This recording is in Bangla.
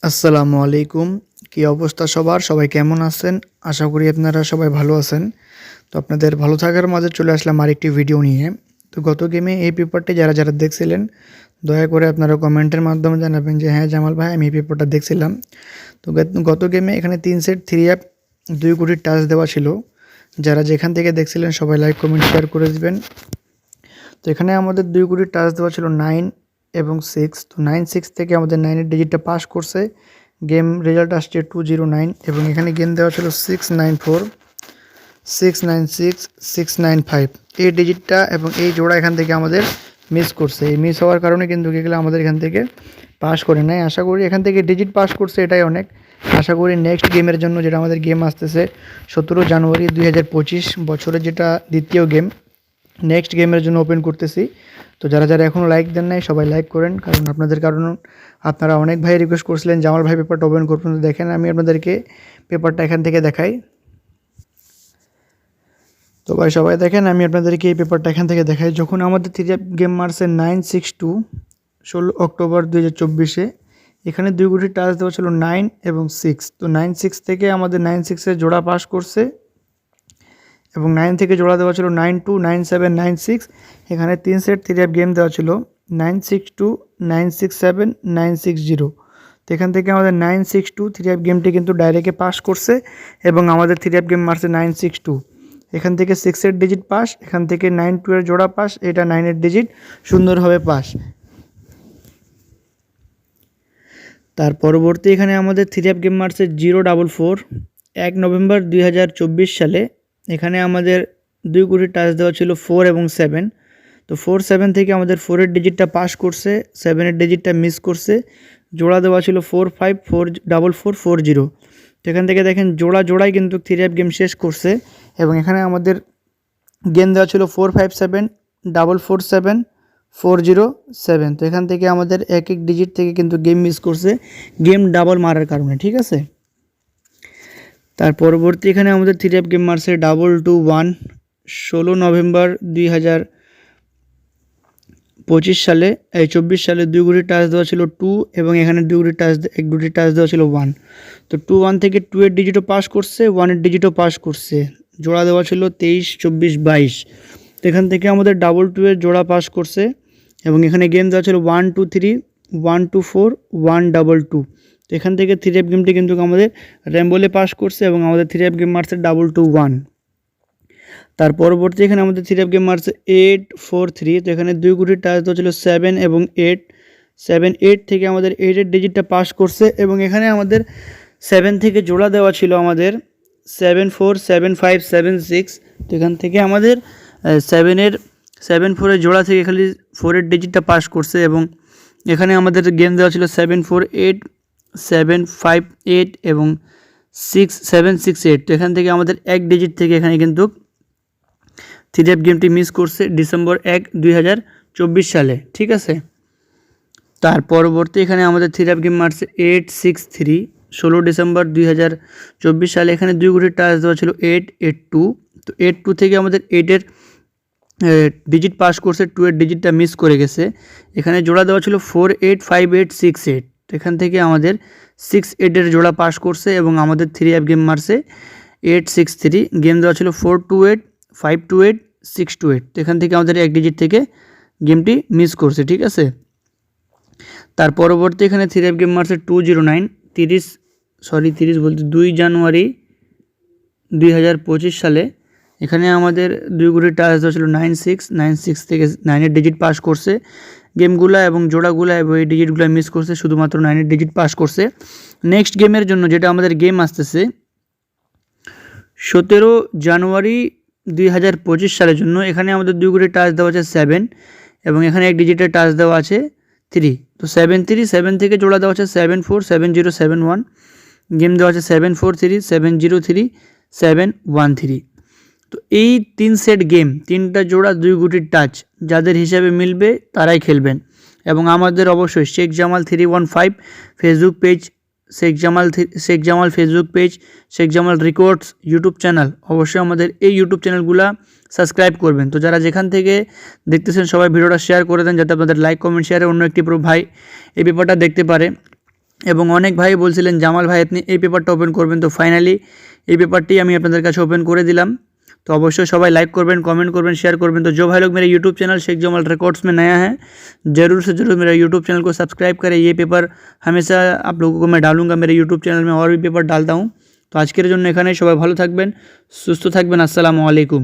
আসসালামু আলাইকুম। কি অবস্থা সবার? সবাই কেমন আছেন? আশা করি আপনারা সবাই ভালো আছেন। তো আপনাদের ভালো থাকার মাঝে চলে আসলাম আরেকটি ভিডিও নিয়ে। তো গত গেমে এই পেপারটি যারা দেখছিলেন, দয়া করে আপনারা কমেন্টের মাধ্যমে জানাবেন যে হ্যাঁ জামাল ভাই আমি এই পেপারটা দেখছিলাম। তো গত গেমে এখানে 3 সেট 3 অ্যাপ 2 কোটির টাচ দেওয়া ছিল। যারা যেখান থেকে দেখছিলেন সবাই লাইক কমেন্ট শেয়ার করে দিবেন। তো এখানে আমাদের 2 কোটির টাচ দেওয়া ছিল 9 এবং 6। তো 9-6 থেকে আমাদের 9 এর ডিজিটটা পাস করছে। গেম রেজাল্ট আসছে 209 এবং এখানে গেম দেওয়া ছিল 694, 696, 695। এই ডিজিটটা এবং এই জোড়া এখান থেকে আমাদের মিস করছে। এই মিস হওয়ার কারণে কিন্তু এগুলো আমাদের এখান থেকে পাস করে নাই। আশা করি এখান থেকে ডিজিট পাস করছে, এটাই অনেক। আশা করি নেক্সট গেমের জন্য, যেটা আমাদের গেম আসতেছে 17 জানুয়ারি 2025 বছরের, যেটা দ্বিতীয় গেম, নেক্সট গেমের জন্য ওপেন করতেছি। তো যারা এখনও লাইক দেন নাই সবাই লাইক করেন, কারণ আপনাদের কারণ আপনারা অনেক ভাই রিকোয়েস্ট করছিলেন জামাল ভাই পেপারটা ওপেন করবেন। তো দেখেন আমি আপনাদেরকে পেপারটা এখান থেকে দেখাই। তো ভাই সবাই দেখেন আমি আপনাদেরকে এই পেপারটা এখান থেকে দেখাই। যখন আমাদের 3 গেম মারছে 962 16 অক্টোবর 2024-এ, এখানে 2 কোটি টাচ দেওয়া ছিল 9 এবং 6। তো 9-6 থেকে আমাদের 9-6-এর জোড়া পাস করছে এবং 9 থেকে জোড়া দেওয়া ছিল 9-2, 9-7, 9-6। এখানে 3 সেট 3 অ্যাপ গেম দেওয়া ছিল 9-6-2, 9-6-7, 9-6-0। তো এখান থেকে আমাদের 9-6-2 3 অ্যাপ গেমটি কিন্তু ডাইরেক্টে পাস করছে এবং আমাদের 3 অ্যাপ গেম মারছে 9-6-2। এখান থেকে 6 এর ডিজিট পাস, এখান থেকে 9-2 এর জোড়া পাস, এটা 9 এর ডিজিট সুন্দরভাবে পাস। তার পরবর্তী এখানে আমাদের 3 অ্যাপ গেম মারছে 044 1 নভেম্বর 2024 সালে। এখানে আমাদের 2 কোটি টাচ দেওয়া ছিল 4 এবং 7। তো 4-7 থেকে আমাদের 4 এর ডিজিটটা পাস করছে, 7 এর ডিজিটটা মিস করছে। জোড়া দেওয়া ছিল 4-5-4-4-4-0। তো এখান থেকে দেখেন জোড়ায় কিন্তু 3 অ্যাপ গেম শেষ করছে এবং এখানে আমাদের গেম দেওয়া ছিল 4-5-7-4-4-7-4-0-7। তো এখান থেকে আমাদের এক ডিজিট থেকে কিন্তু গেম মিস করছে, গেম ডাবল মারার কারণে, ঠিক আছে। তার পরবর্তী এখানে আমাদের 3 অ্যাপ গেম মারছে 221 16 নভেম্বর 2025 সালে, 24 সালে 2 কোটি টাচ দেওয়া ছিল 2 এবং এখানে 2 কোটি টাচ দেওয়া ছিল 1। তো 1 থেকে 2 এর ডিজিটও পাস করছে, 1 এর ডিজিটও পাস করছে। জোড়া দেওয়া ছিল 23, 24, 22। তো এখান থেকে আমাদের 2 এর জোড়া পাস করছে এবং এখানে গেম দেওয়া ছিল 1-2-3, 1-2-4, 1-2-2। তো এখান থেকে 3 অ্যাপ গেমটি কিন্তু আমাদের র্যাম্বলে পাস করছে এবং আমাদের 3 অ্যাপ গেম মারছে 2-2-1। তার পরবর্তী এখানে আমাদের 3 অ্যাপ গেম মারছে 8-4-3। তো এখানে 2 কোটির টাচ দেওয়া ছিল 7 এবং 8। 7-8 থেকে আমাদের 8 এর ডিজিটটা পাস করছে এবং এখানে আমাদের 7 থেকে জোড়া দেওয়া ছিল আমাদের 7-4, 7-5, 7-6। তো এখান থেকে আমাদের 7-4 এর জোড়া থেকে খালি 4 এর ডিজিটটা পাস করছে এবং এখানে আমাদের গেম দেওয়া ছিল 7-4-8, 7-5-8 এবং 6-7-6-8। তো এখান থেকে আমাদের এক ডিজিট থেকে এখানে কিন্তু 3 অ্যাপ গেমটি মিস করছে ডিসেম্বর 1, 2024 সালে, ঠিক আছে। তার পরবর্তী এখানে আমাদের 3 অ্যাপ গেম মারছে 8-6-3 16 ডিসেম্বর 2024 সালে। এখানে 2 কোটি টাচ দেওয়া ছিল 8-8-2। তো 8-2 থেকে আমাদের 8 এর ডিজিট পাস করছে, 2 এর ডিজিটটা মিস করে গেছে। এখানে জোড়া দেওয়া ছিল 4-8-5-8-6-8। তো এখান থেকে আমাদের 6-8 এর জোড়া পাস করছে এবং আমাদের 3 অ্যাপ গেম মারছে 8-6-3। গেম দেওয়া ছিল 4-2-8, 5-2-8, 6-2-8। তো এখান থেকে আমাদের এক ডিজিট থেকে গেমটি মিস করছে, ঠিক আছে। তার পরবর্তী এখানে 3 অ্যাপ গেম মারছে 209 2 জানুয়ারি 2025 সালে। এখানে আমাদের 2 কোটি টাচ দেওয়া ছিল 9-6 থেকে 9 এর ডিজিট পাস করছে। গেমগুলা এবং জোড়াগুলা এবং এই ডিজিটগুলো মিস করছে, শুধুমাত্র 9 এর ডিজিট পাস করছে। নেক্সট গেমের জন্য, যেটা আমাদের গেম আসতেছে 17 জানুয়ারি 2025 সালের জন্য, এখানে আমাদের 2 কোটি টাচ দেওয়া আছে 7 এবং এখানে এক ডিজিটের টাচ দেওয়া আছে 3। তো 7 থেকে জোড়া দেওয়া আছে 7-4, 7-0, 7-1। গেম দেওয়া আছে 7-4-3, 7-0-3, 7-1-3। তো এই 3 সেট গেম, 3টা জোড়া 2 কোটির টাচ, যাদের হিসাবে মিলবে তারাই খেলবেন। এবং আমাদের অবশ্যই Sheikh Jamal 315 Facebook page, Sheikh Jamal Facebook page, Sheikh Jamal records YouTube channel, অবশ্যই আমাদের এই ইউটিউব চ্যানেলগুলো সাবস্ক্রাইব করবেন। তো যারা যেখান থেকে দেখতেছেন সবাই ভিডিওটা শেয়ার করে দেন, যাতে আপনাদের লাইক কমেন্ট শেয়ারে অন্য একটি ভাই এই পেপারটা দেখতে পারে। এবং অনেক ভাই বলছিলেন জামাল ভাই আপনি এই পেপারটা ওপেন করবেন, তো ফাইনালি এই পেপারটি আমি আপনাদের কাছে ওপেন করে दिलम। तो अवश्य सबाई लाइक करबें, कमेंट करबें, शेयर करबें। तो जो भाई लोग मेरे YouTube channel Sheikh Jamal records में नया है ज़रूर से ज़रूर मेरा यूट्यूब चैनल को सब्सक्राइब करें। ये पेपर हमेशा आप लोगों को मैं डालूंगा मेरे यूट्यूब चैनल में, और भी पेपर डालता हूँ। तो आज के जন্য এখানে সবাই ভালো থাকবেন, সুস্থ থাকবেন। আসসালামু আলাইকুম।